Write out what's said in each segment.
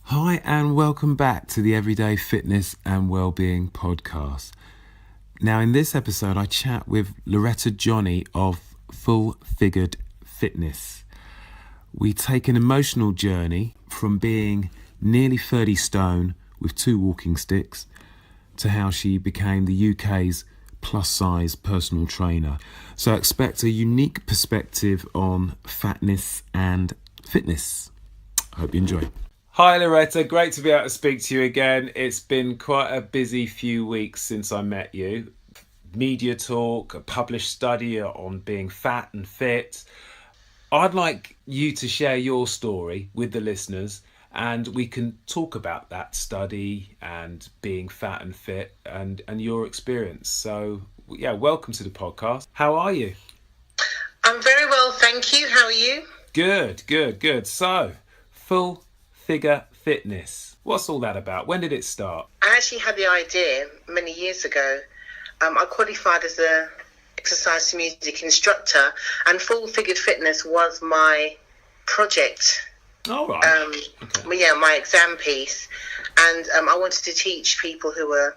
Hi and welcome back to the Everyday Fitness and Wellbeing Podcast. Now in this episode I chat with Lauretta Johnnie of Full Figured Fitness. We take an emotional journey from being nearly 30 stone with 2 walking sticks to how she became the UK's plus size personal trainer. So expect a unique perspective on fatness and fitness. I hope you enjoy. Hi Lauretta, great to be able to speak to you again. It's been quite a busy few weeks since I met you. Media talk, a published study on being fat and fit. I'd like you to share your story with the listeners and we can talk about that study and being fat and fit and your experience. So yeah, welcome to the podcast. How are you? I'm very well, thank you. How are you? Good. So, Full Figure Fitness. What's all that about? When did it start? I actually had the idea many years ago. I qualified as a exercise to music instructor, and Full Figured Fitness was my project. All right. Okay. Yeah, my exam piece, and I wanted to teach people who were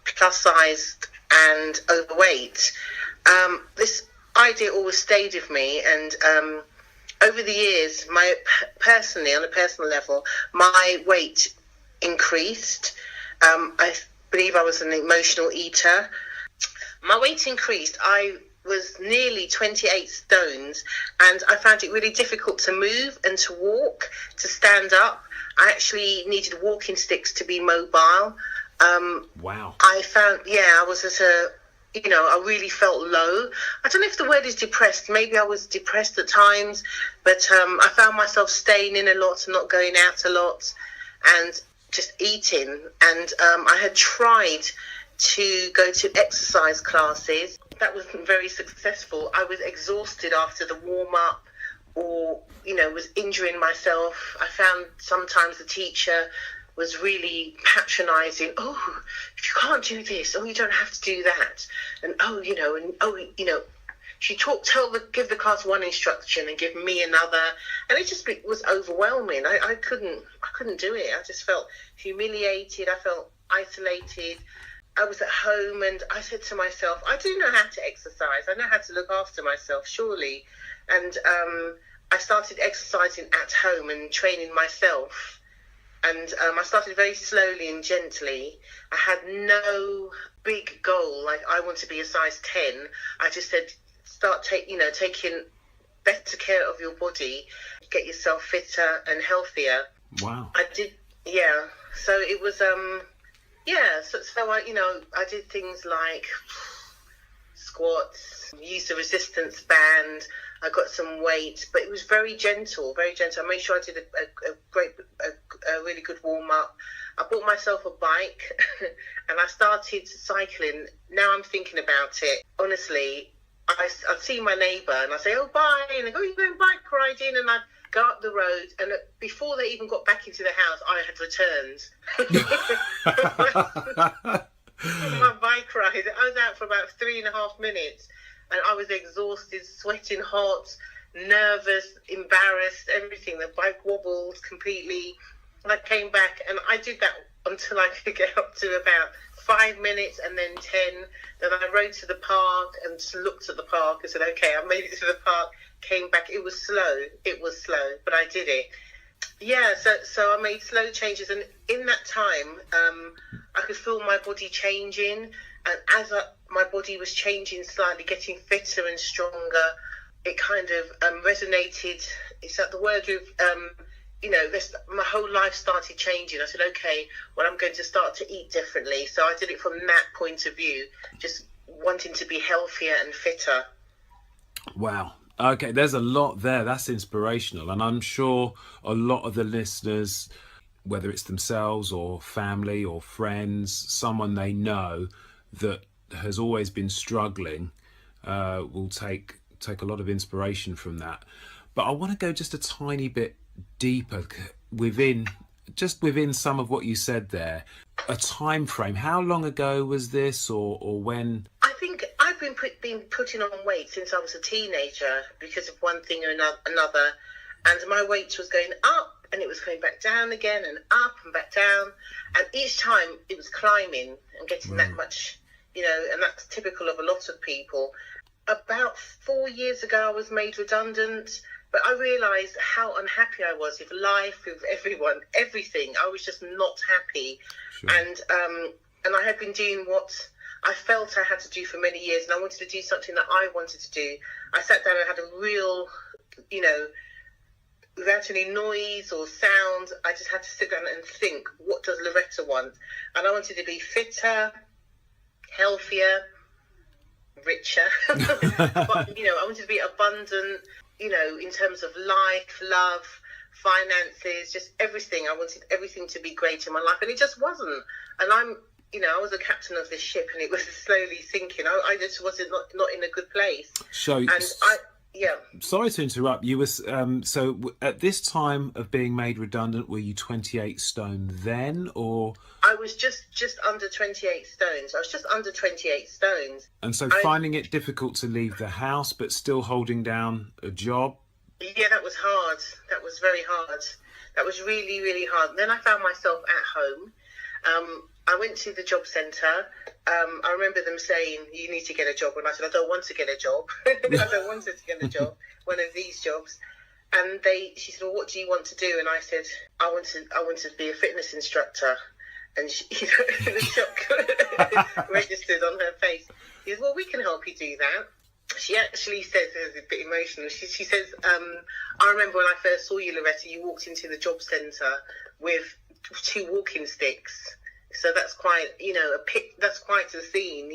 plus sized and overweight. This idea always stayed with me, and over the years, on a personal level, my weight increased. I believe I was an emotional eater. My weight increased. I was nearly 28 stones, and I found it really difficult to move and to walk, to stand up. I actually needed walking sticks to be mobile. Wow. I was at I really felt low. I don't know if the word is depressed. Maybe I was depressed at times, but I found myself staying in a lot and not going out a lot and just eating. And I had tried to go to exercise classes. That wasn't very successful. I was exhausted after the warm-up or, was injuring myself. I found sometimes the teacher was really patronising. Oh, if you can't do this, you don't have to do that, and she give the class one instruction and give me another, and it just was overwhelming. I couldn't do it. I just felt humiliated. I felt isolated. I was at home, and I said to myself, I do know how to exercise. I know how to look after myself, surely. And I started exercising at home and training myself. And I started very slowly and gently. I had no big goal, like I want to be a size 10. I just said, start taking better care of your body, get yourself fitter and healthier. Wow. I did, yeah. So it was, So I did things like squats, used a resistance band. I got some weight, but it was very gentle, very gentle. I made sure I did a really good warm-up. I bought myself a bike and I started cycling. Now I'm thinking about it. Honestly, I'd see my neighbour and I'd say, oh, bye. And they go, you're going bike riding? And I'd go up the road. And before they even got back into the house, I had returned. My bike ride. I was out for about 3.5 minutes. And I was exhausted, sweating hot, nervous, embarrassed, everything. The bike wobbled completely. And I came back and I did that until I could get up to about 5 minutes and then 10. Then I rode to the park and looked at the park and said, okay, I made it to the park, came back. It was slow, but I did it. Yeah, so I made slow changes. And in that time, I could feel my body changing. And as my body was changing slightly, getting fitter and stronger, it kind of resonated. Is that the word? With my whole life started changing. I said, okay, well, I'm going to start to eat differently. So I did it from that point of view, just wanting to be healthier and fitter. Wow. Okay, there's a lot there. That's inspirational. And I'm sure a lot of the listeners, whether it's themselves or family or friends, someone they know that has always been struggling, will take a lot of inspiration from that. But I want to go just a tiny bit deeper within some of what you said there. A time frame. How long ago was this, or when? I think I've been putting on weight since I was a teenager because of one thing or another, and my weight was going up and it was going back down again and up and back down. And each time it was climbing and getting that much, and that's typical of a lot of people. About 4 years ago, I was made redundant, but I realised how unhappy I was with life, with everyone, everything. I was just not happy. Sure. And I had been doing what I felt I had to do for many years, and I wanted to do something that I wanted to do. I sat down and had a real, without any noise or sound, I just had to sit down and think, what does Lauretta want? And I wanted to be fitter, healthier, richer. But, I wanted to be abundant, in terms of life, love, finances, just everything. I wanted everything to be great in my life, and it just wasn't. And I was the captain of this ship, and it was slowly sinking. I just wasn't not in a good place. So, sorry to interrupt. You was so at this time of being made redundant, were you 28 stone then, or? I was just under 28 stones. I was just under 28 stones. And so finding it difficult to leave the house, but still holding down a job? Yeah, that was hard. That was very hard. That was really, really hard. Then I found myself at home. I went to the job centre. I remember them saying, you need to get a job. And I said, I don't want to get a job. I don't want to get a job, one of these jobs. And she said, well, what do you want to do? And I said, I want to be a fitness instructor. And she, the shock registered on her face. She said, well, we can help you do that. She actually says, it was a bit emotional, she says, I remember when I first saw you, Lauretta, you walked into the job centre with 2 walking sticks. So that's quite, that's quite a scene,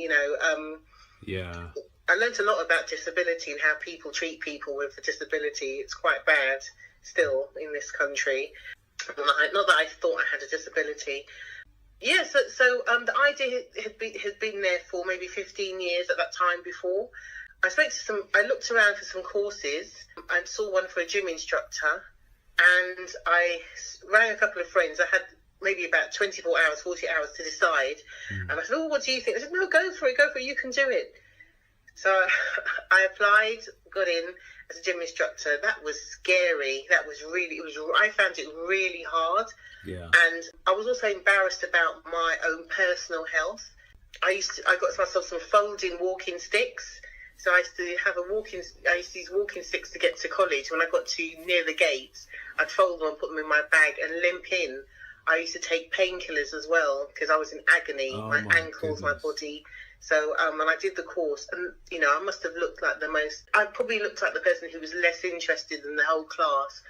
Yeah. I learned a lot about disability and how people treat people with a disability. It's quite bad still in this country. Not that I thought I had a disability. Yeah, so the idea had been there for maybe 15 years at that time before. I looked around for some courses and saw one for a gym instructor, and I rang a couple of friends. I had maybe about 24 hours, 40 hours to decide. And I said, oh, what do you think? I said, no, go for it, you can do it. So I applied, got in as a gym instructor. That was scary. I found it really hard. Yeah. And I was also embarrassed about my own personal health. I got myself some folding walking sticks. So I used to use walking sticks to get to college. When I got to near the gates, I'd fold them and put them in my bag and limp in. I used to take painkillers as well because I was in agony, my ankles, my body. So, and I did the course, and, I must have looked like I probably looked like the person who was less interested in the whole class.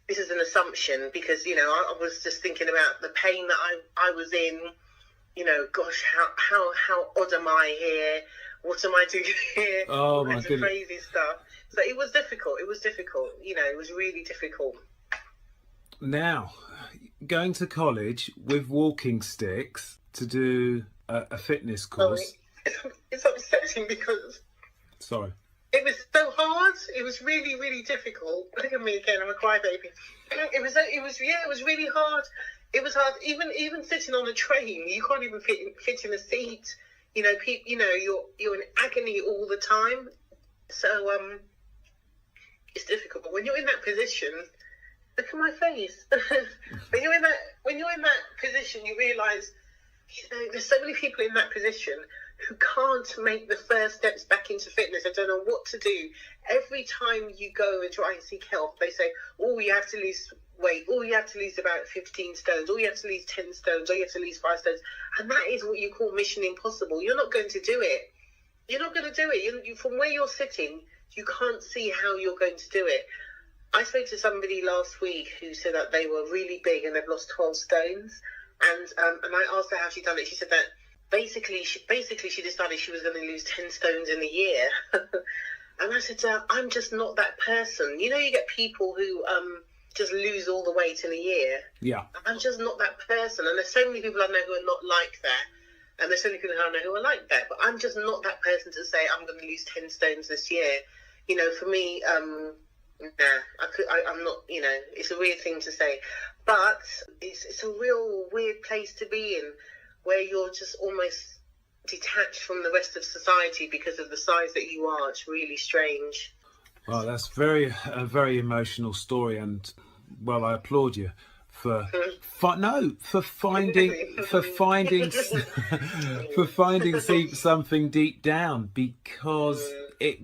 This is an assumption because, I was just thinking about the pain that I was in, gosh, how odd am I here? What am I doing here? Oh, my goodness. Crazy stuff. So it was difficult. It was really difficult. Now, going to college with walking sticks to do a fitness course. It's upsetting because... Sorry. It was so hard. It was really, really difficult. Look at me again. I'm a crybaby. It was really hard. It was hard. Even sitting on a train, you can't even fit in a seat. You're in agony all the time. So it's difficult. But when you're in that position, look at my face. when you're in that position, you realise, there's so many people in that position who can't make the first steps back into fitness. I don't know what to do. Every time you go and try and seek help, they say, oh, you have to lose weight. Oh, you have to lose about 15 stones. Oh, you have to lose 10 stones. Oh, you have to lose 5 stones. And that is what you call mission impossible. You're not going to do it. You're not going to do it. You, from where you're sitting, you can't see how you're going to do it. I spoke to somebody last week who said that they were really big and they've lost 12 stones. And I asked her how she'd done it. She said that basically she decided she was going to lose 10 stones in a year. And I said, I'm just not that person. You get people who just lose all the weight in a year. Yeah. I'm just not that person. And there's so many people I know who are not like that. And there's so many people I know who are like that. But I'm just not that person to say I'm going to lose 10 stones this year. For me, I'm not, it's a weird thing to say. But it's a real weird place to be in, where you're just almost detached from the rest of society because of the size that you are. It's really strange. Well, that's a very emotional story, and well, I applaud you for finding for finding something deep down, because it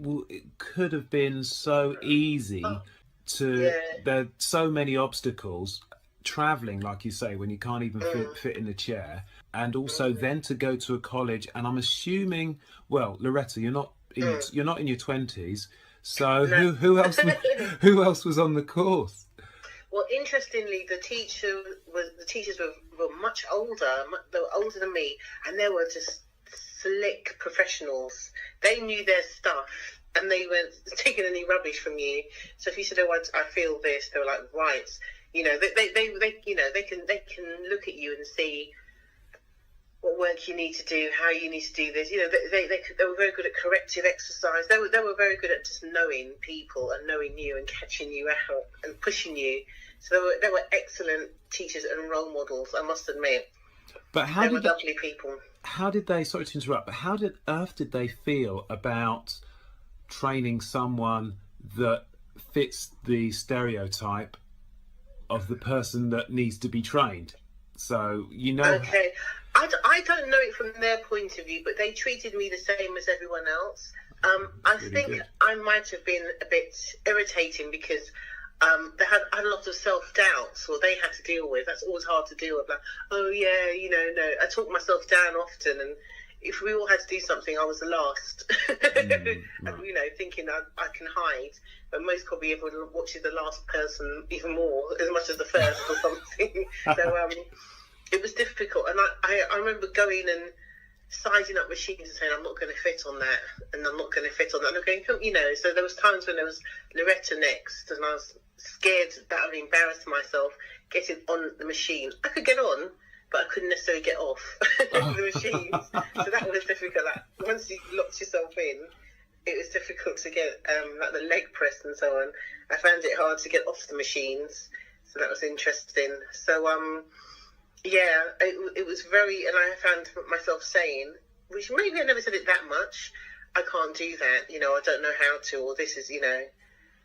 could have been so easy to. Yeah. There are so many obstacles traveling, like you say, when you can't even fit in a chair, and also then to go to a college. And I'm assuming, well, Lauretta, you're not in your 20s, so No. who else was on the course? Well, interestingly, the teachers were much older. They were older than me, and they were just slick professionals. They knew their stuff, and they weren't taking any rubbish from you. So if you said, "Oh, I feel this," they were like, "Right." You know, they can look at you and see what work you need to do, how you need to do this. You know, they were very good at corrective exercise. They were very good at just knowing people and knowing you and catching you out and pushing you. So they were excellent teachers and role models, I must admit. But they were lovely people. How did they, sorry to interrupt, but how on earth did they feel about training someone that fits the stereotype of the person that needs to be trained? So, you know... Okay. I don't know it from their point of view, but they treated me the same as everyone else. I think good. I might have been a bit irritating because they had a lot of self-doubt, or they had to deal with. That's always hard to deal with. Like, oh yeah, no. I talk myself down often, and if we all had to do something, I was the last. Right. Thinking I can hide, but most probably everyone watches the last person even more, as much as the first or something. So it was difficult, and I remember going and sizing up machines and saying, I'm not going to fit on that, and I'm not going to fit on that. And I'm going, so there was times when there was Lauretta next, and I was scared that I would embarrass myself getting on the machine. I could get on, but I couldn't necessarily get off the machines. So that was difficult. Like, once you locked yourself in, it was difficult to get like the leg press and so on. I found it hard to get off the machines, so that was interesting. So it was very, and I found myself saying, which maybe I never said it that much, I can't do that, I don't know how to, or this is,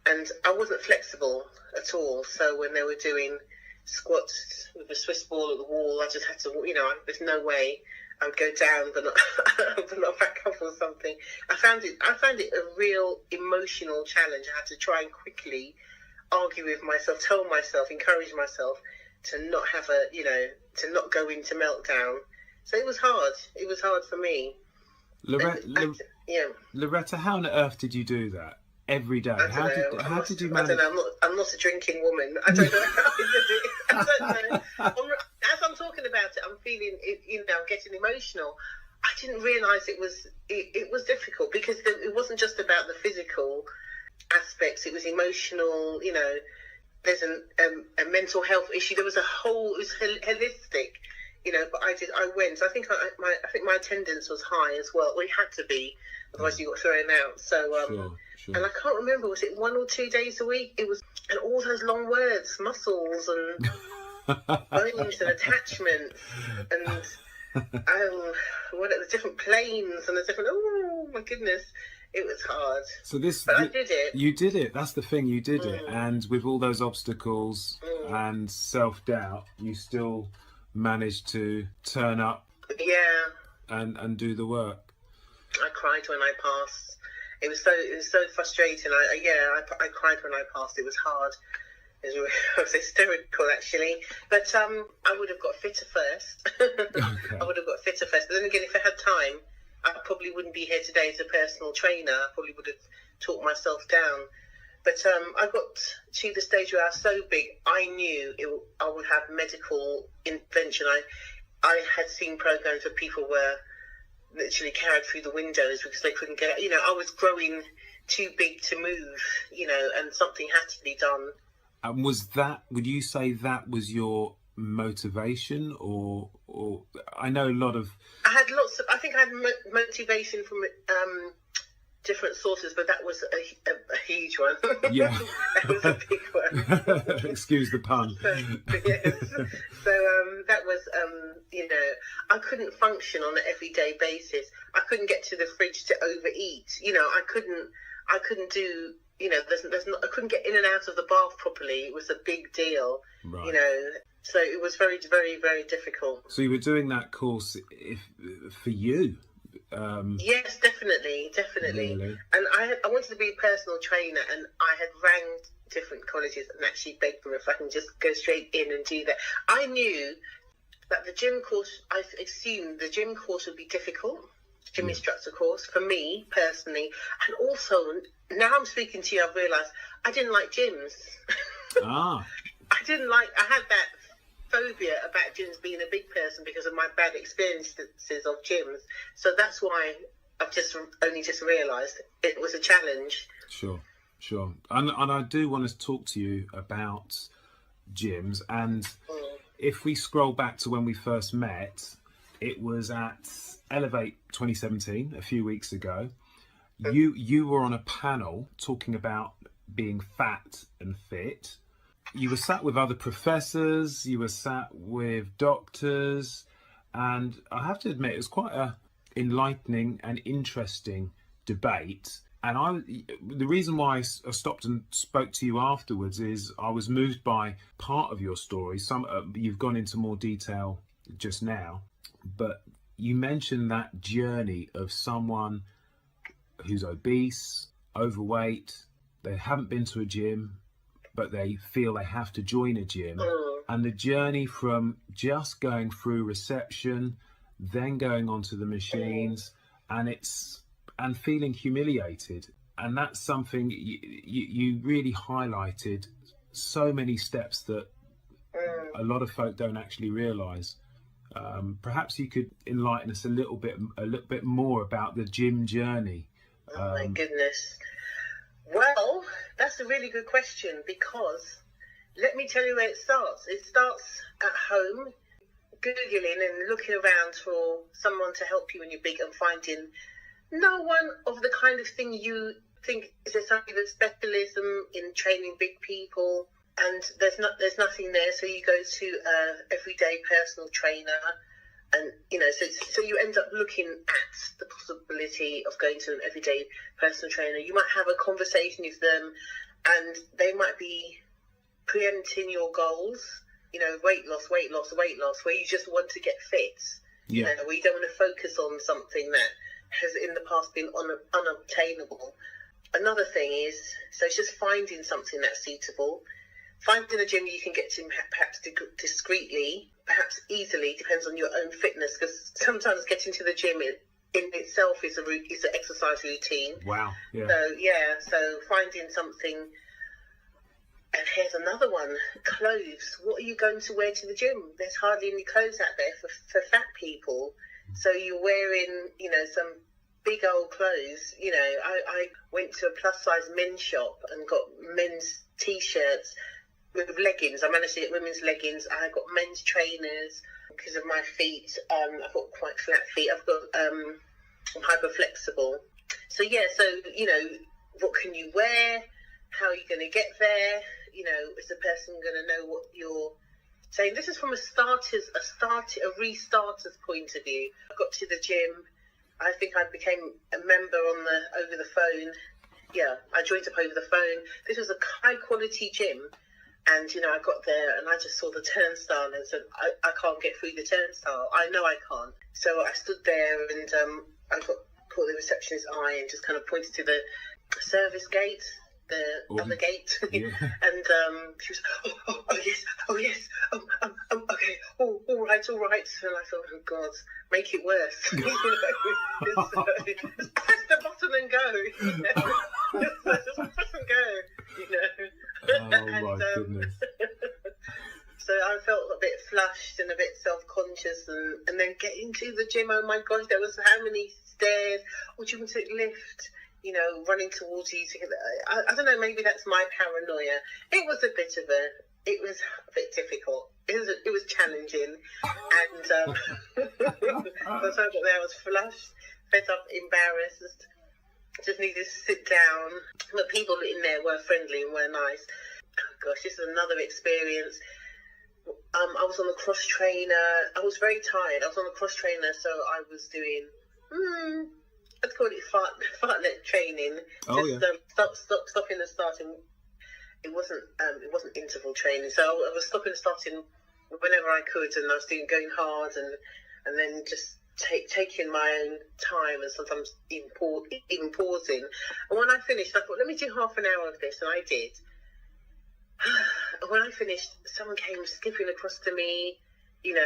and I wasn't flexible at all. So when they were doing squats with a Swiss ball at the wall, I just had to, there's no way I would go down but not back up or something. I found it a real emotional challenge. I had to try and quickly argue with myself, tell myself, encourage myself to not have to not go into meltdown. So it was hard. It was hard for me. Lauretta, how on earth did you do that every day? How did you manage? I don't know. I'm not a drinking woman. I don't know how to do it. I don't know. As I'm talking about it, I'm feeling it. I'm getting emotional. I didn't realise it was difficult, because it wasn't just about the physical aspects. It was emotional. There's a mental health issue. There was it was holistic, but I went. I think my attendance was high as well. Well, it had to be, otherwise you got thrown out. So, Sure. And I can't remember, was it 1 or 2 days a week? It was, and all those long words, muscles and bones and attachments, and what are the different planes and the different, oh my goodness. It was hard. But I did it. You did it. That's the thing. You did it. And with all those obstacles and self-doubt, you still managed to turn up. Yeah. And do the work. I cried when I passed. It was so frustrating. I cried when I passed. It was hard. It was hysterical, actually. But I would have got fitter first. Okay. I would have got fitter first. But then again, if I had time, I probably wouldn't be here today as a personal trainer. I probably would have talked myself down. But I got to the stage where I was so big, I knew I would have medical intervention. I had seen programs where people were literally carried through the windows because they couldn't get out. I was growing too big to move, and something had to be done. And would you say that was your motivation, or I know a lot of... I think I had motivation from different sources, but that was a huge one. Yeah. That was a big one. Excuse the pun. Yes. So that was, I couldn't function on an everyday basis. I couldn't get to the fridge to overeat. I couldn't do, there's not, I couldn't get in and out of the bath properly. It was a big deal, Right. So it was very, very, very difficult. So you were doing that course for you? Yes, definitely. Really? And I wanted to be a personal trainer, and I had rang different colleges and actually begged them if I can just go straight in and do that. I knew that the gym course, I assumed the gym course would be difficult, gym instructor course, for me personally. And also, now I'm speaking to you, I've realised I didn't like gyms. Ah. I had that phobia about gyms, being a big person because of my bad experiences of gyms. So that's why I've only just realised it was a challenge. Sure. And I do want to talk to you about gyms. And if we scroll back to when we first met, it was at Elevate 2017, a few weeks ago. You were on a panel talking about being fat and fit. You were sat with other professors, you were sat with doctors, and I have to admit it was quite a enlightening and interesting debate. And the reason why I stopped and spoke to you afterwards is I was moved by part of your story. You've gone into more detail just now, but you mentioned that journey of someone who's obese, overweight, they haven't been to a gym, but they feel they have to join a gym. And the journey from just going through reception, then going onto the machines, and feeling humiliated. And that's something you really highlighted, so many steps that a lot of folk don't actually realise. Perhaps you could enlighten us a little bit more about the gym journey. Oh my goodness. Well, that's a really good question, because let me tell you where it starts. It starts at home, Googling and looking around for someone to help you when you're big, and finding no one of the kind of thing you think is a kind of specialism in training big people, and there's nothing there. So you go to a everyday personal trainer, and so you end up looking at the possibility of going to an everyday personal trainer. You might have a conversation with them, and they might be preempting your goals. Weight loss, where you just want to get fit. Where you don't want to focus on something that has in the past been unobtainable. Another thing is, so it's just finding something that's suitable. Finding a gym you can get to perhaps discreetly, perhaps easily, depends on your own fitness, because sometimes getting to the gym in itself is an exercise routine. Wow. Yeah. So finding something. And here's another one, clothes. What are you going to wear to the gym? There's hardly any clothes out there for fat people. So you're wearing, some big old clothes. I went to a plus size men's shop and got men's t-shirts with leggings. I managed to get women's leggings. I got men's trainers because of my feet. I've got quite flat feet. I'm hyper flexible. So what can you wear? How are you going to get there? Is the person going to know what you're saying? This is from a restarter's point of view. I got to the gym. I think I became a member over the phone. Yeah, I joined up over the phone. This was a high quality gym. And, I got there and I just saw the turnstile and said, I can't get through the turnstile. I know I can't. So I stood there and I caught the receptionist's eye and just kind of pointed to the service gate. The other gate. Yeah. And she was yes, okay, all right. And I thought, oh God, make it worse. Just press the button and go. Just press and go. Oh my goodness. So I felt a bit flushed and a bit self-conscious, and then getting to the gym, oh my gosh, there was how many stairs. Would you want to lift? Running towards you to get there. I don't know, maybe that's my paranoia. It was a bit difficult. It was challenging. And so I got there, I was flushed, fed up, embarrassed, just needed to sit down. But people in there were friendly and were nice. Oh gosh, this is another experience. I was on a cross trainer. I was very tired. I was on a cross trainer, so I was doing let's call it fartlet training. Oh, just stopping and starting. It wasn't interval training, so I was stopping and starting whenever I could, and I was going hard, and then just taking my own time, and sometimes even pausing. And when I finished, I thought, let me do half an hour of this, and I did. When I finished, someone came skipping across to me, in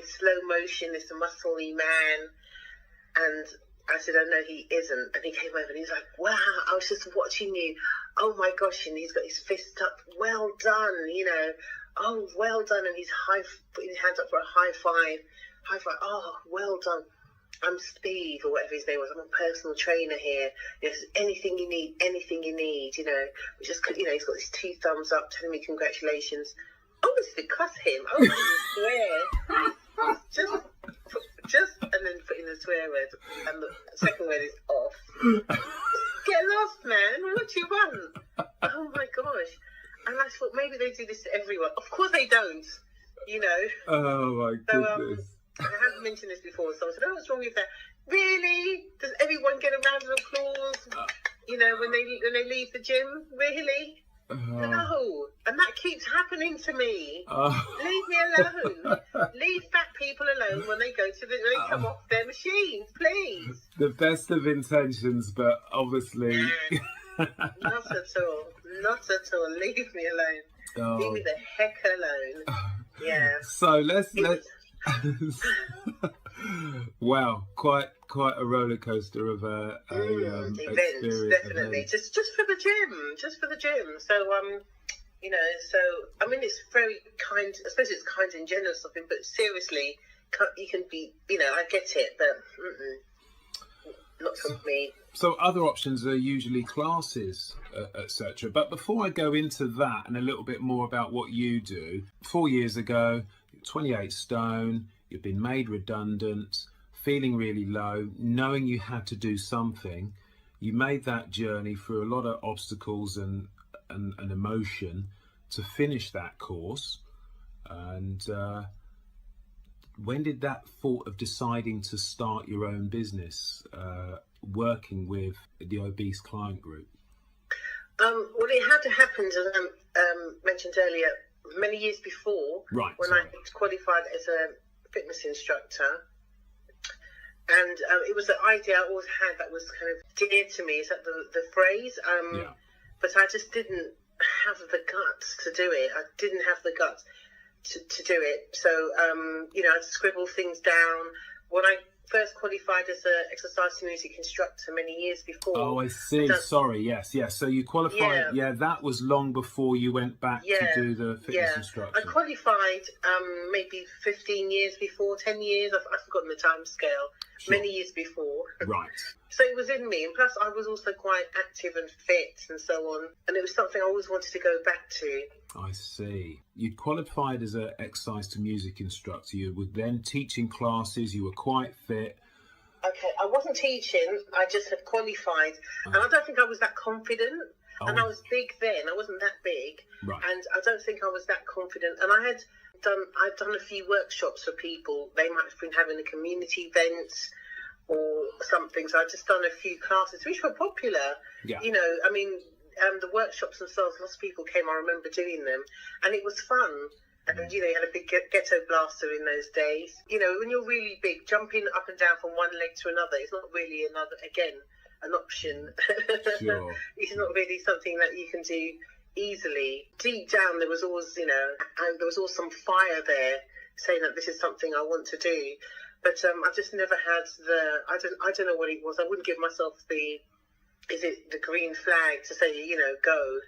slow motion, this muscly man, and I said, oh no, he isn't. And he came over and he's like, wow, I was just watching you. Oh my gosh. And he's got his fist up. Well done, Oh, well done. And he's putting his hands up for a high five. Oh, well done. I'm Steve, or whatever his name was. I'm a personal trainer here. There's anything you need. We just, he's got his 2 thumbs up telling me congratulations. I wanted to cuss him. I wanted to swear. Just and then put in the swear word, and the second word is off. Get lost, man. What do you want? Oh my gosh. And I thought maybe they do this to everyone. Of course they don't, Oh my goodness. I haven't mentioned this before. Someone said, oh, what's wrong with that? Really? Does everyone get a round of applause, when they leave the gym? Really? No, and that keeps happening to me. Leave me alone. Leave fat people alone when they come off their machines, please. The best of intentions, but obviously Not at all. Leave me alone. Leave me the heck alone. Yeah. So let's wow, quite a roller coaster of events, experience. Definitely. Just for the gym. So so I mean, it's very kind. I suppose it's kind and generous of him, but seriously, you can be. I get it, but not for me. So other options are usually classes, etc. But before I go into that and a little bit more about what you do, 4 years ago, you're 28 stone. You've been made redundant, feeling really low, knowing you had to do something. You made that journey through a lot of obstacles and emotion to finish that course. And when did that thought of deciding to start your own business, working with the obese client group? Well, it had to happen, as I mentioned earlier, many years before, right, when I qualified as a fitness instructor, and it was an idea I always had that was kind of dear to me. Is that the phrase? But I just didn't have the guts to do it. I didn't have the guts to do it. So I'd scribble things down. When I first qualified as an exercise and music instructor many years before. Oh, I see. Sorry, yes. So you qualified. Yeah, that was long before you went back to do the fitness instruction. I qualified maybe 15 years before, 10 years. I've forgotten the time scale. Sure. Many years before. Right. So it was in me, and plus I was also quite active and fit and so on, and it was something I always wanted to go back to. I see. You qualified as an exercise to music instructor. You were then teaching classes. You were quite fit. Okay, I wasn't teaching. I just had qualified, and I don't think I was that confident. And I was big then. I wasn't that big, right. And I don't think I was that confident. And I'd done a few workshops for people. They might have been having a community event or something. So I'd just done a few classes, which were popular. Yeah. The workshops themselves, lots of people came. I remember doing them, and it was fun. And you had a big ghetto blaster in those days. When you're really big, jumping up and down from one leg to another is not really an option. Sure. It's not really something that you can do easily. Deep down, there was always, there was always some fire there saying that this is something I want to do. But I just never had I don't know what it was. I wouldn't give myself the green flag to say, go.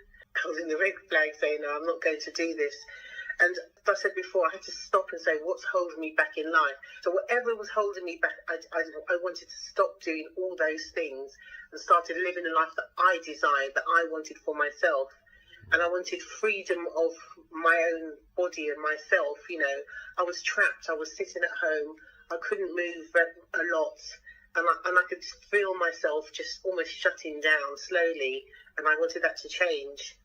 I was in the red flag saying, no, I'm not going to do this. And as I said before, I had to stop and say, what's holding me back in life? So whatever was holding me back, I wanted to stop doing all those things and started living the life that I desired, that I wanted for myself. And I wanted freedom of my own body and myself. I was trapped. I was sitting at home. I couldn't move a lot. And I could feel myself just almost shutting down slowly. And I wanted that to change.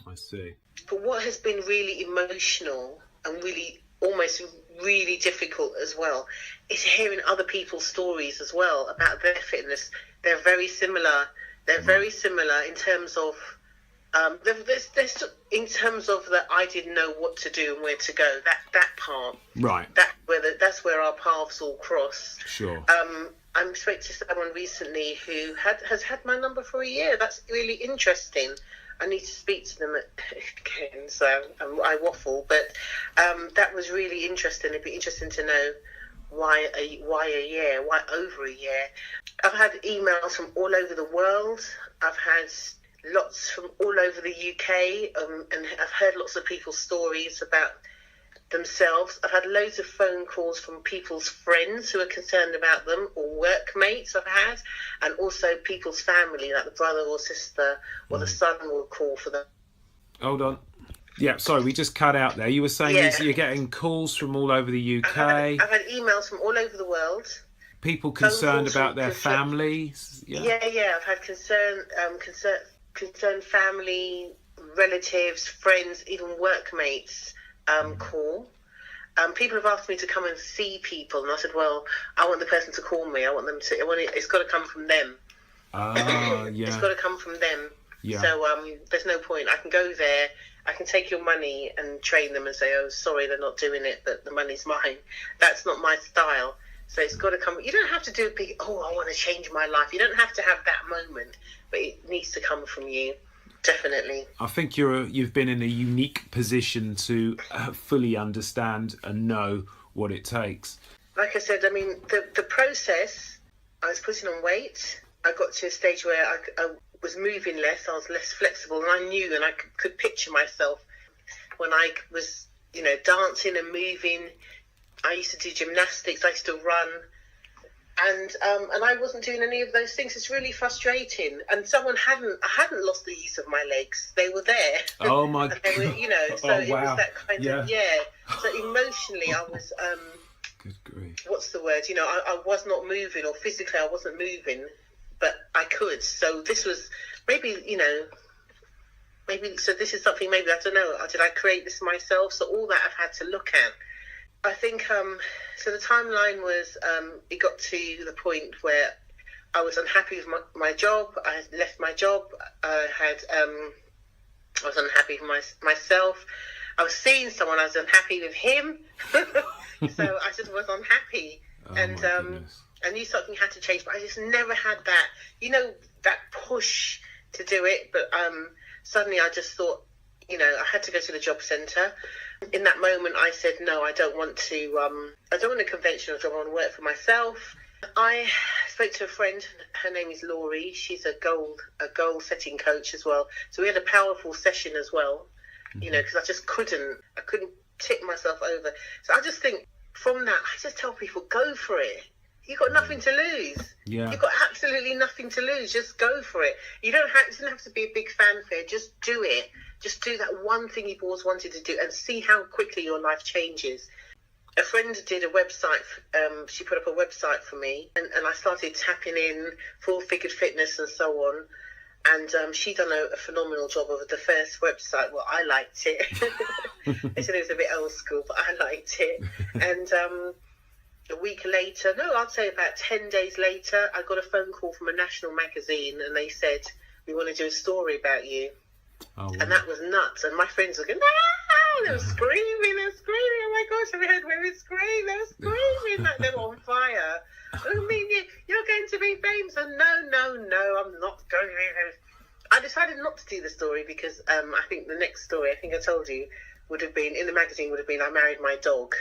I see. But what has been really emotional and really almost really difficult as well is hearing other people's stories as well about their fitness. They're very similar. They're very similar in terms of there's in terms of that I didn't know what to do and where to go. That part. Right. That's where our paths all cross. Sure. I spoke to someone recently who has had my number for a year. That's really interesting. I need to speak to them again, so I waffle. But that was really interesting. It'd be interesting to know why a year, why over a year. I've had emails from all over the world. I've had lots from all over the UK, and I've heard lots of people's stories about themselves. I've had loads of phone calls from people's friends who are concerned about them, or workmates I've had, and also people's family, like the brother or sister or the son will call for them. Hold on. Yeah, sorry, we just cut out there. You were saying you're getting calls from all over the UK. I've had emails from all over the world. People concerned about their families. Yeah. I've had concerned family, relatives, friends, even workmates call. People have asked me to come and see people, and I said, well, I want the person to call me. It's got to come from them. It's got to come from them. Yeah. So there's no point. I can go there, I can take your money and train them and say, oh, sorry, they're not doing it, but the money's mine. That's not my style. So it's got to come. You don't have to do a big, I want to change my life. You don't have to have that moment, but it needs to come from you. Definitely. I think you've been in a unique position to fully understand and know what it takes. Like I said, I mean, the process, I was putting on weight. I got to a stage where I was moving less. I was less flexible, and I knew, and I could picture myself when I was, dancing and moving. I used to do gymnastics. I used to run. And I wasn't doing any of those things. It's really frustrating. And I hadn't lost the use of my legs. They were there. Oh my God. So it was that kind of, So emotionally I was, good grief. What's the word? I was not moving, or physically I wasn't moving, but I could. So this was maybe so this is something, maybe, I don't know, did I create this myself? So all that I've had to look at. I think, so the timeline was, it got to the point where I was unhappy with my job. I had left my job. I was unhappy with myself. I was seeing someone, I was unhappy with him. So I just was unhappy. And I knew something had to change, but I just never had that push to do it. But suddenly I just thought, I had to go to the job centre. In that moment, I said, no, I don't want a conventional job. I want to work for myself. I spoke to a friend. Her name is Laurie. She's a goal setting coach as well. So we had a powerful session as well, because I just couldn't tip myself over. So I just think from that, I just tell people, go for it. You've got nothing to lose. Yeah. You've got absolutely nothing to lose. Just go for it. It doesn't have to be a big fanfare. Just do it. Just do that one thing you've always wanted to do and see how quickly your life changes. A friend did a website. She put up a website for me, and I started tapping in Full Figured Fitness and so on. And she done a phenomenal job of the first website. Well, I liked it. They said it was a bit old school, but I liked it. And a week later, I'd say about 10 days later, I got a phone call from a national magazine, and they said, we want to do a story about you. Oh, wow. And that was nuts. And my friends were going, they were screaming. Oh my gosh, have you heard women scream? They were screaming like they were on fire. I mean, you're going to be famous. And no, I'm not going to be famous. I decided not to do the story because I think the next story, I think I told you, would have been, in the magazine, would have been, I married my dog.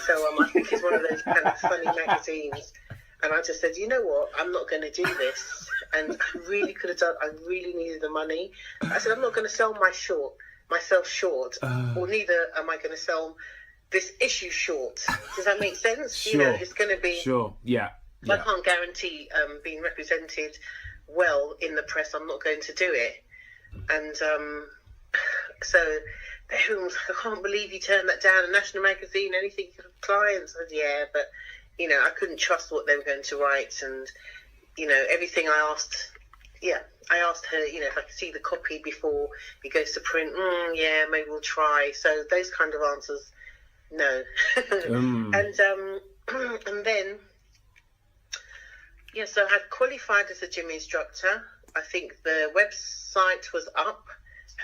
So I think it's one of those kind of funny magazines. And I just said, you know what, I'm not going to do this. And I really could have done, I really needed the money. I said, I'm not going to sell myself short, or neither am I going to sell this issue short. Does that make sense? Sure. It's going to be... Sure, yeah. I can't guarantee being represented well in the press. I'm not going to do it. And so everyone was like, I can't believe you turned that down. A national magazine, anything for clients. I said, yeah, but... I couldn't trust what they were going to write, and, everything I asked her, if I could see the copy before it goes to print, maybe we'll try. So those kind of answers No. And then, so I had qualified as a gym instructor. I think the website was up,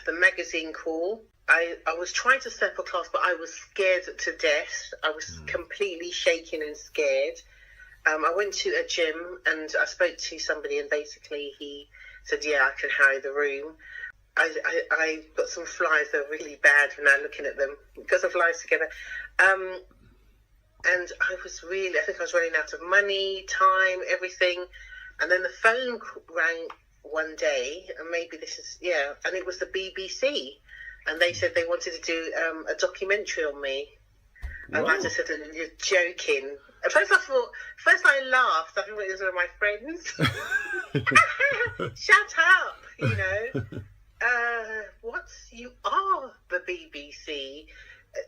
the magazine call. I was trying to set up a class, but I was scared to death. I was completely shaking and scared. I went to a gym and I spoke to somebody, and basically he said, I can hire the room. I got some flies that were really bad when I'm looking at them because of flies together. And I think I was running out of money, time, everything. And then the phone rang one day, and maybe this is, and it was the BBC. And they said they wanted to do a documentary on me. And I just said, you're joking. At first I laughed. I think it was one of my friends. Shut up, what? You are the BBC.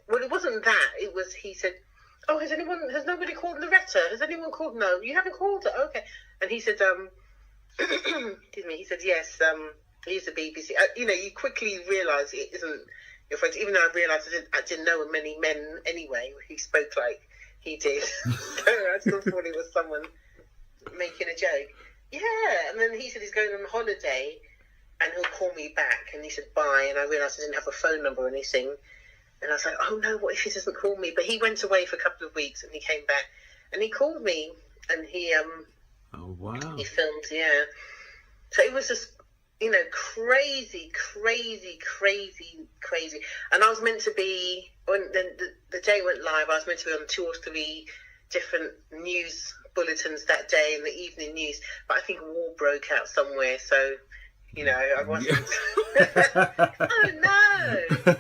Well, it wasn't that. It was, he said, has nobody called Lauretta? Has anyone called? No, you haven't called her. Okay. And he said, excuse me, he said, yes, he's the BBC. You quickly realise it isn't your friend, even though I realised I didn't know many men anyway who spoke like he did. So I still thought it was someone making a joke. Yeah, and then he said he's going on holiday and he'll call me back, and he said bye, and I realised I didn't have a phone number or anything, and I was like, oh no, what if he doesn't call me? But he went away for a couple of weeks and he came back and he called me, and he oh wow, he filmed. So it was just crazy. And I was meant to be, when the day went live, I was meant to be on 2 or 3 different news bulletins that day in the evening news, but I think war broke out somewhere, so I wasn't. Oh no. So,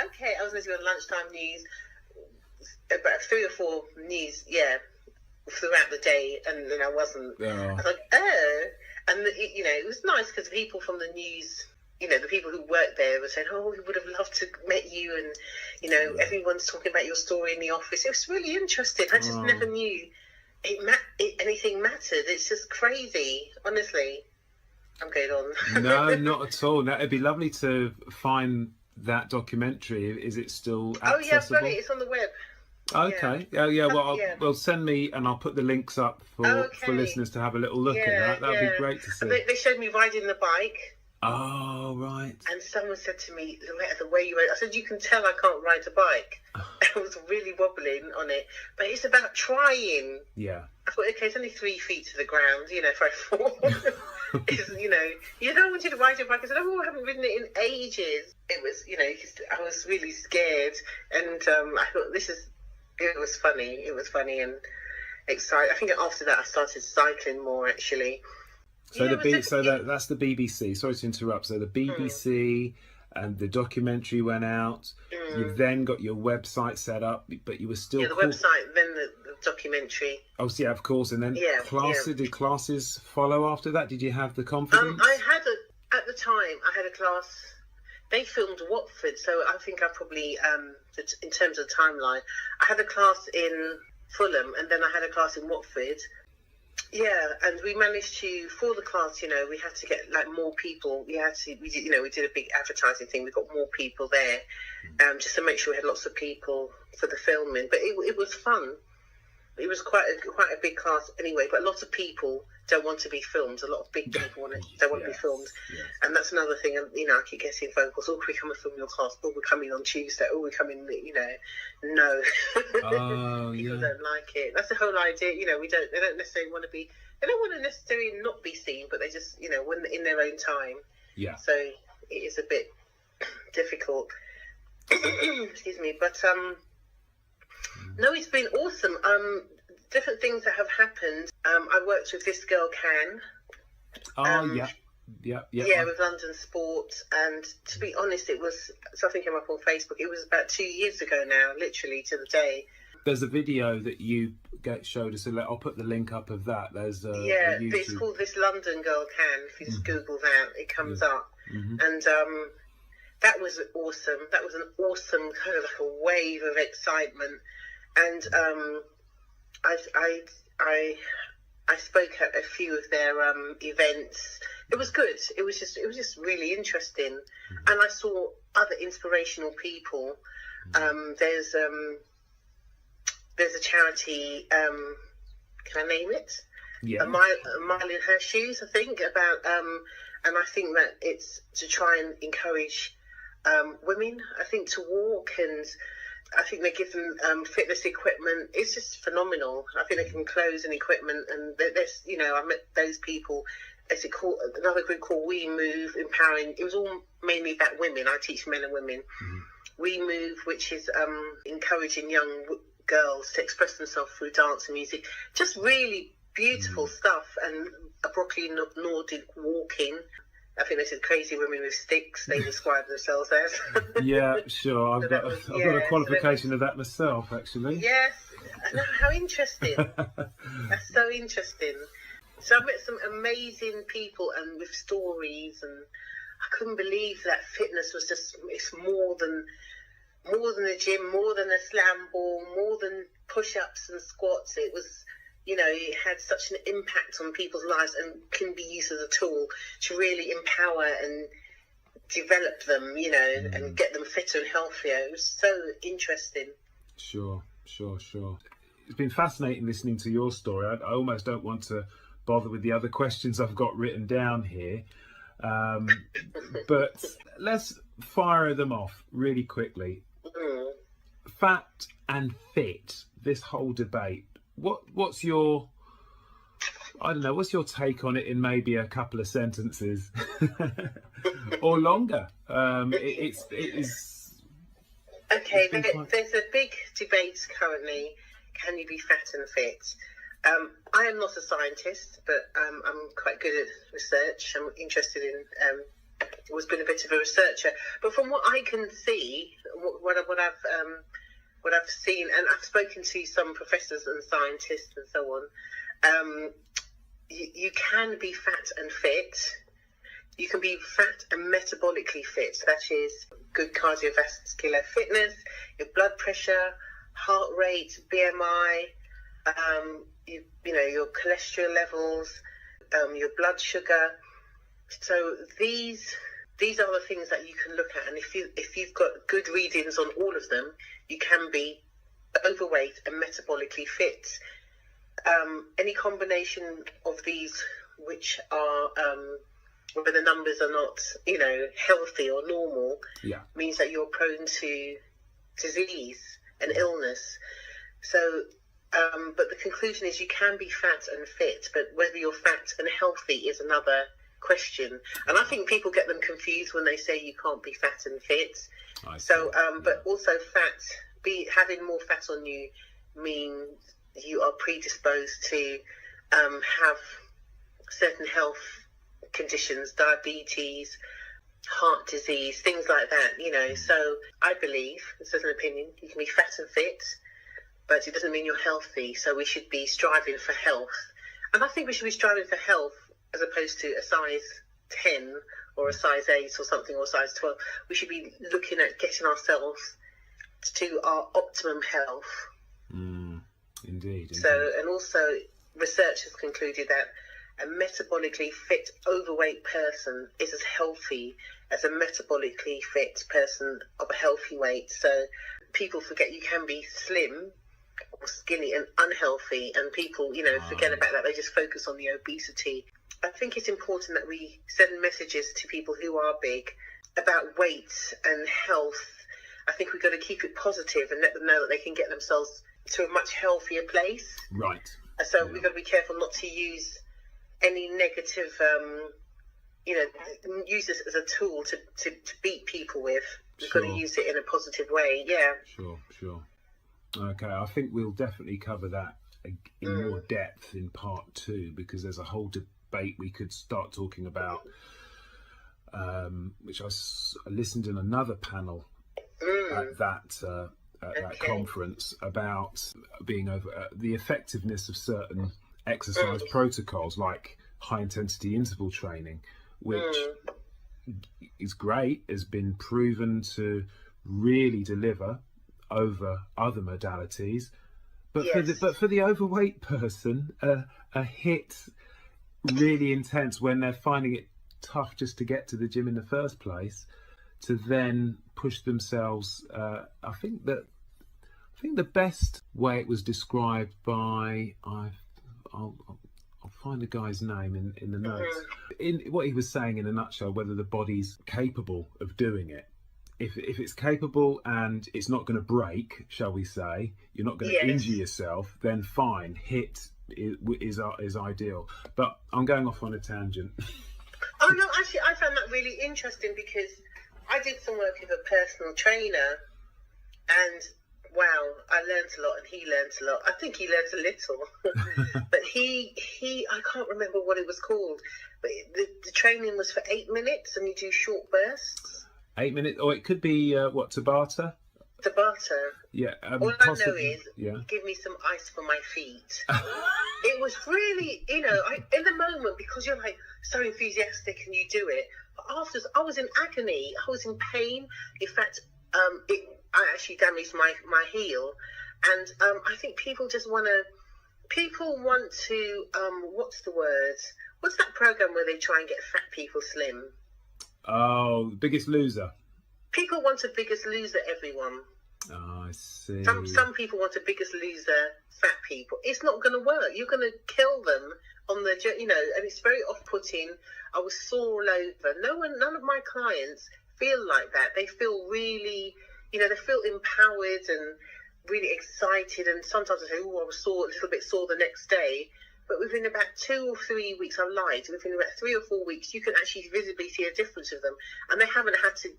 okay, I was meant to be on lunchtime news, about 3 or 4 news throughout the day, and then I wasn't. I was like, and it was nice because people from the news, the people who worked there were saying, we would have loved to meet you, and everyone's talking about your story in the office. It was really interesting. I just never knew anything mattered. It's just crazy, honestly. I'm going on. No, not at all. Now, it'd be lovely to find that documentary. Is it still accessible? Oh yeah, I've got it. It's on the web. Okay. Yeah. Well, send me, and I'll put the links up for listeners to have a little look at that. That'd be great to see. They showed me riding the bike. Oh right. And someone said to me, Lauretta, the way you ride, I said, you can tell I can't ride a bike. I was really wobbling on it, but it's about trying. Yeah. I thought, okay, it's only 3 feet to the ground. If I fall, you don't want you to ride your bike. I said, I haven't ridden it in ages. It was, I was really scared, and I thought it was funny and exciting. I think after that I started cycling more, actually. So that's the BBC. Sorry to interrupt. So the BBC and the documentary went out. You've then got your website set up, but you were still the website, then the documentary. Oh, yeah, of course. And then did classes follow after that? Did you have the confidence? At the time I had a class. They filmed Watford, so I think I probably, in terms of timeline, I had a class in Fulham, and then I had a class in Watford. Yeah, and we managed to, for the class, we had to get more people. We did a big advertising thing. We got more people there, just to make sure we had lots of people for the filming. But it was fun. It was quite a big class anyway. But lots of people don't want to be filmed. A lot of big people don't want to be filmed, and that's another thing. I keep getting phone calls. Oh, can we come and film your class? Oh, we're coming on Tuesday. Oh, we're coming. No. People don't like it. That's the whole idea. They don't necessarily want to be. They don't want to necessarily not be seen, but they just, when in their own time. Yeah. So it is a bit difficult. Excuse me, but no, it's been awesome. Different things that have happened. I worked with this girl, Can. Yeah, with London Sport. And to be honest, it was something came up on Facebook. It was about 2 years ago now, literally to the day. There's a video that you showed us. I'll put the link up of that. There's it's called This London Girl Can. If you just Google that, it comes up. And that was awesome. That was an awesome kind of like a wave of excitement. And I spoke at a few of their events. It was good. It was just really interesting. And I saw other inspirational people. There's a charity. Can I name it? Yeah. A mile in her shoes, I think, about, and I think that it's to try and encourage women, I think, to walk, and I think they give them fitness equipment. It's just phenomenal. I think they give them clothes and equipment, and there's, I met those people. It's called another group called We Move, empowering. It was all mainly about women. I teach men and women. Mm-hmm. We Move, which is encouraging young girls to express themselves through dance and music. Just really beautiful stuff. And a broccoli Nordic walking. I think they said crazy women with sticks, they describe themselves as. Yeah, sure. I've got a qualification of that myself, actually. Yes. How interesting. That's so interesting. So I met some amazing people and with stories, and I couldn't believe that fitness was it's more than a gym, more than a slam ball, more than push-ups and squats. It was, it had such an impact on people's lives and can be used as a tool to really empower and develop them, and get them fitter and healthier. It was so interesting. Sure. It's been fascinating listening to your story. I almost don't want to bother with the other questions I've got written down here. But let's fire them off really quickly. Fat and fit, this whole debate. What's your take on it in maybe a couple of sentences or longer? It is. Okay, there's a big debate currently. Can you be fat and fit? I am not a scientist, but I'm quite good at research. I'm interested in, always been a bit of a researcher. But from what I can see, what I've seen, and I've spoken to some professors and scientists and so on, you can be fat and fit. You can be fat and metabolically fit. That is good cardiovascular fitness, your blood pressure, heart rate, BMI, your cholesterol levels, your blood sugar. So these are the things that you can look at, and if you've got good readings on all of them, you can be overweight and metabolically fit. Any combination of these, which are where the numbers are not, healthy or normal, means that you're prone to disease and illness. So. But the conclusion is you can be fat and fit, but whether you're fat and healthy is another question. And I think people get them confused when they say you can't be fat and fit. But also having more fat on you means you are predisposed to have certain health conditions, diabetes, heart disease, things like that, So I believe, this is an opinion, you can be fat and fit, but it doesn't mean you're healthy. So we should be striving for health. And I think we should be striving for health as opposed to a size 10 or a size 8 or something, or size 12. We should be looking at getting ourselves to our optimum health. Indeed. So, and also research has concluded that a metabolically fit overweight person is as healthy as a metabolically fit person of a healthy weight. So people forget you can be slim or skinny and unhealthy, and people, forget about that. They just focus on the obesity. I think it's important that we send messages to people who are big about weight and health. I think we've got to keep it positive and let them know that they can get themselves to a much healthier place. Right. So we've got to be careful not to use any negative, use this as a tool to beat people with. We've got to use it in a positive way. Yeah. Sure. Okay, I think we'll definitely cover that in more depth in part 2, because there's a whole debate we could start talking about, which I listened in another panel at that conference about being over the effectiveness of certain exercise protocols like high intensity interval training, which is great, has been proven to really deliver over other modalities, but for the overweight person, a hit really intense when they're finding it tough just to get to the gym in the first place, to then push themselves. I think the best way it was described by I'll find the guy's name in the notes. In what he was saying in a nutshell, whether the body's capable of doing it. If it's capable and it's not going to break, shall we say, you're not going to injure yourself, then fine, HIIT is ideal. But I'm going off on a tangent. Oh no, actually I found that really interesting because I did some work with a personal trainer, and wow, I learned a lot and he learned a lot. I think he learned a little, but he I can't remember what it was called, but the training was for 8 minutes and you do short bursts. 8 minutes, or it could be Tabata. Tabata. Yeah. All I know is, give me some ice for my feet. It was really, in the moment, because you're like so enthusiastic and you do it. But after, I was in agony. I was in pain. In fact, I actually damaged my heel, and I think people want to what's the word? What's that program where they try and get fat people slim? Oh, Biggest Loser. People want a Biggest Loser, everyone. Oh, I see. Some people want a Biggest Loser, fat people. It's not going to work. You're going to kill them on the, and it's very off-putting. I was sore all over. None of my clients feel like that. They feel really, they feel empowered and really excited. And sometimes I say, oh, I was a little bit sore the next day. But within about 2 or 3 weeks, I lied, within about 3 or 4 weeks, you can actually visibly see a difference of them. And they haven't had to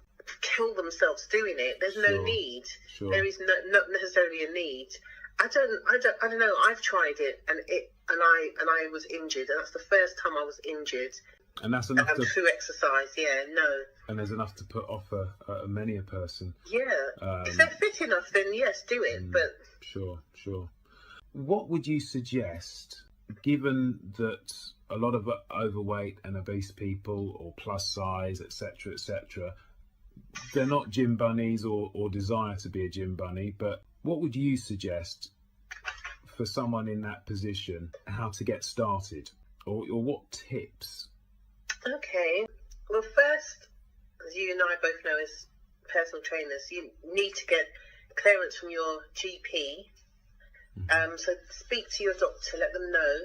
kill themselves doing it. There's no need. Sure. There is not necessarily a need. I don't know. I've tried it, and I was injured, and that's the first time I was injured. And that's enough through exercise. Yeah, no. And there's enough to put off many a person. Yeah. If they're fit enough, then yes, do it. But sure. What would you suggest, given that a lot of overweight and obese people, or plus size, etc., they're not gym bunnies or desire to be a gym bunny, but what would you suggest for someone in that position, how to get started, or what tips? Okay. Well, first, as you and I both know as personal trainers, you need to get clearance from your GP. So speak to your doctor, let them know.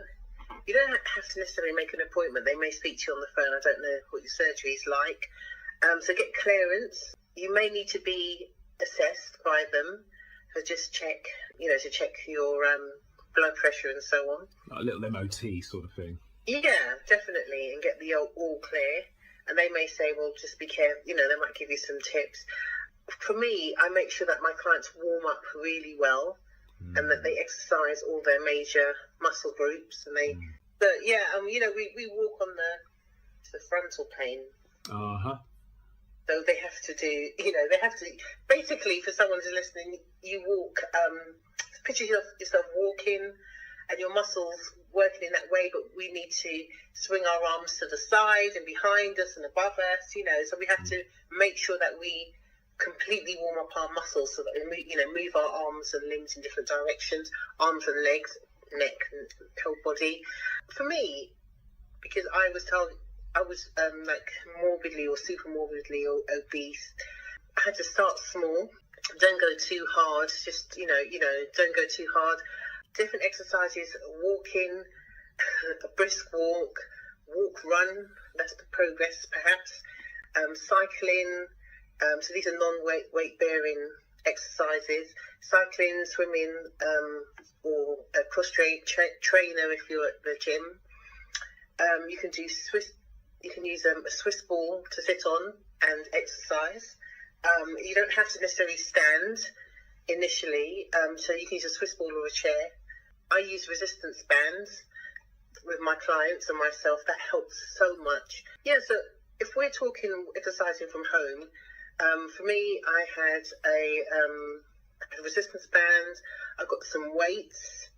You don't have to necessarily make an appointment. They may speak to you on the phone. I don't know what your surgery is like. So get clearance. You may need to be assessed by them. So just check, to check your blood pressure and so on. Like a little MOT sort of thing. Yeah, definitely. And get the all clear. And they may say, well, just be careful. They might give you some tips. For me, I make sure that my clients warm up really well. And that they exercise all their major muscle groups, and we walk on the frontal plane. So they have to do, basically, for someone who's listening, you walk. Picture yourself walking, and your muscles working in that way. But we need to swing our arms to the side and behind us and above us. So we have to make sure that we completely warm up our muscles so that we move our arms and limbs in different directions, arms and legs, neck and whole body. For me, because I was told I was like morbidly or super morbidly or obese, I had to start small. Don't go too hard. Just don't go too hard. Different exercises: walking, a brisk walk, run. That's the progress, perhaps. Cycling. So these are non-weight bearing exercises. Cycling, swimming, or a cross-trainer if you're at the gym. You can do You can use a Swiss ball to sit on and exercise. You don't have to necessarily stand initially, so you can use a Swiss ball or a chair. I use resistance bands with my clients and myself. That helps so much. Yeah, so if we're talking exercising from home, for me, I had a resistance band. I got some weights.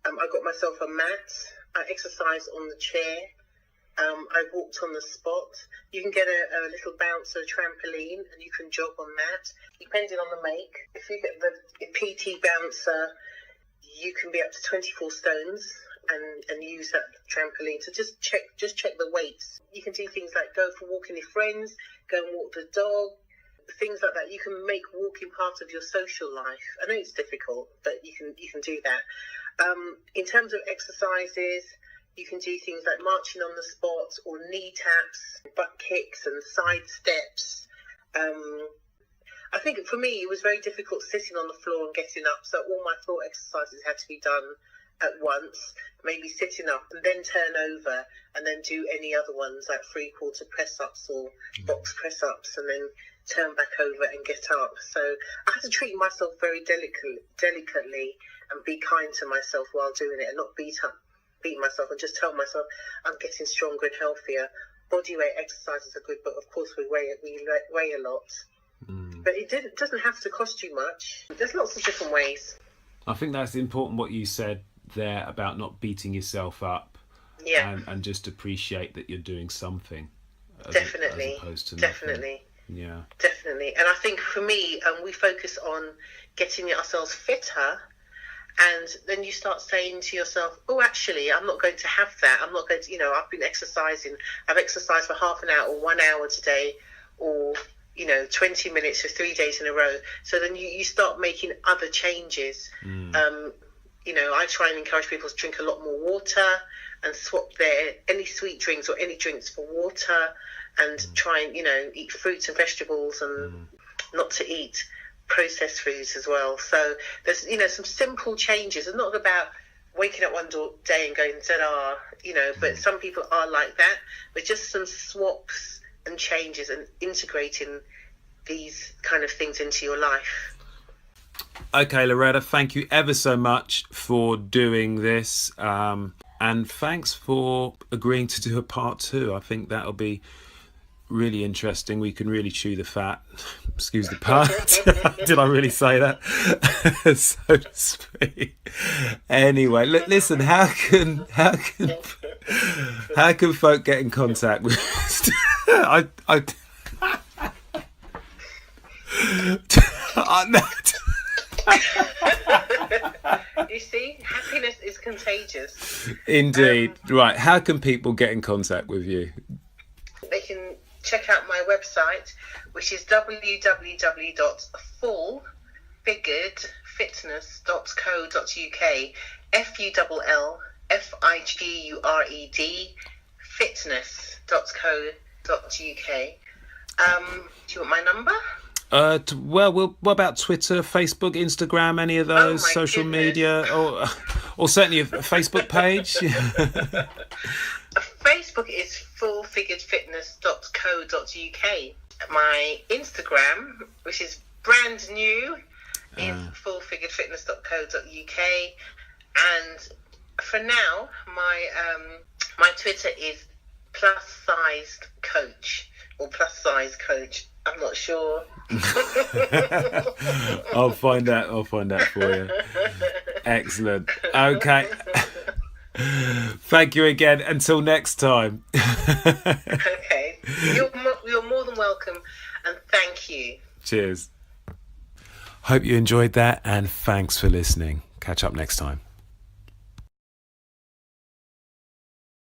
I got myself a mat. I exercised on the chair. I walked on the spot. You can get a little bouncer, trampoline, and you can jog on that, depending on the make. If you get the PT bouncer, you can be up to 24 stones and use that trampoline. So just check the weights. You can do things like go for a walk with your friends, go and walk the dog, things like that. You can make walking part of your social life. I know it's difficult, but you can do that. In terms of exercises, you can do things like marching on the spot or knee taps, butt kicks and side steps. I think for me, it was very difficult sitting on the floor and getting up. So all my floor exercises had to be done at once, maybe sitting up and then turn over and then do any other ones like 3/4 press-ups or box press-ups and then turn back over and get up. So I had to treat myself very delicately and be kind to myself while doing it and not beat myself and just tell myself I'm getting stronger and healthier. Body weight exercises are good, but of course we weigh a lot. But it doesn't have to cost you much. There's lots of different ways. I think that's important what you said there about not beating yourself up. Yeah. And just appreciate that you're doing something. Definitely. As opposed to Definitely. nothing. Yeah. Definitely. And I think for me, we focus on getting ourselves fitter. And then you start saying to yourself, oh, actually, I'm not going to have that. I'm not going to, I've been exercising. I've exercised for half an hour or 1 hour today or 20 minutes for 3 days in a row. So then you start making other changes. I try and encourage people to drink a lot more water and swap any sweet drinks or any drinks for water and try and, eat fruits and vegetables and not to eat processed foods as well. So there's, some simple changes. It's not about waking up one day and going, ta-da, but some people are like that. But just some swaps and changes and integrating these kind of things into your life. Okay, Lauretta, thank you ever so much for doing this. And thanks for agreeing to do a part 2. I think that'll be really interesting. We can really chew the fat. Excuse the pun. Did I really say that? So to speak. Anyway, listen, how can folk get in contact with You see, happiness is contagious. Indeed. Right. How can people get in contact with you? They can check out my website, which is www.fullfiguredfitness.co.uk. FULLFIGURED fitness.co.uk. Do you want my number? What about Twitter, Facebook, Instagram, any of those social media, or certainly a Facebook page? Facebook is fullfiguredfitness.co.uk. My Instagram, which is brand new, is fullfiguredfitness.co.uk. And for now, my Twitter is plus-sized coach or plus-size coach. I'm not sure. I'll find that for you. Excellent. Okay. Thank you again. Until next time. Okay. You're more than welcome, and thank you. Cheers. Hope you enjoyed that, and thanks for listening. Catch up next time.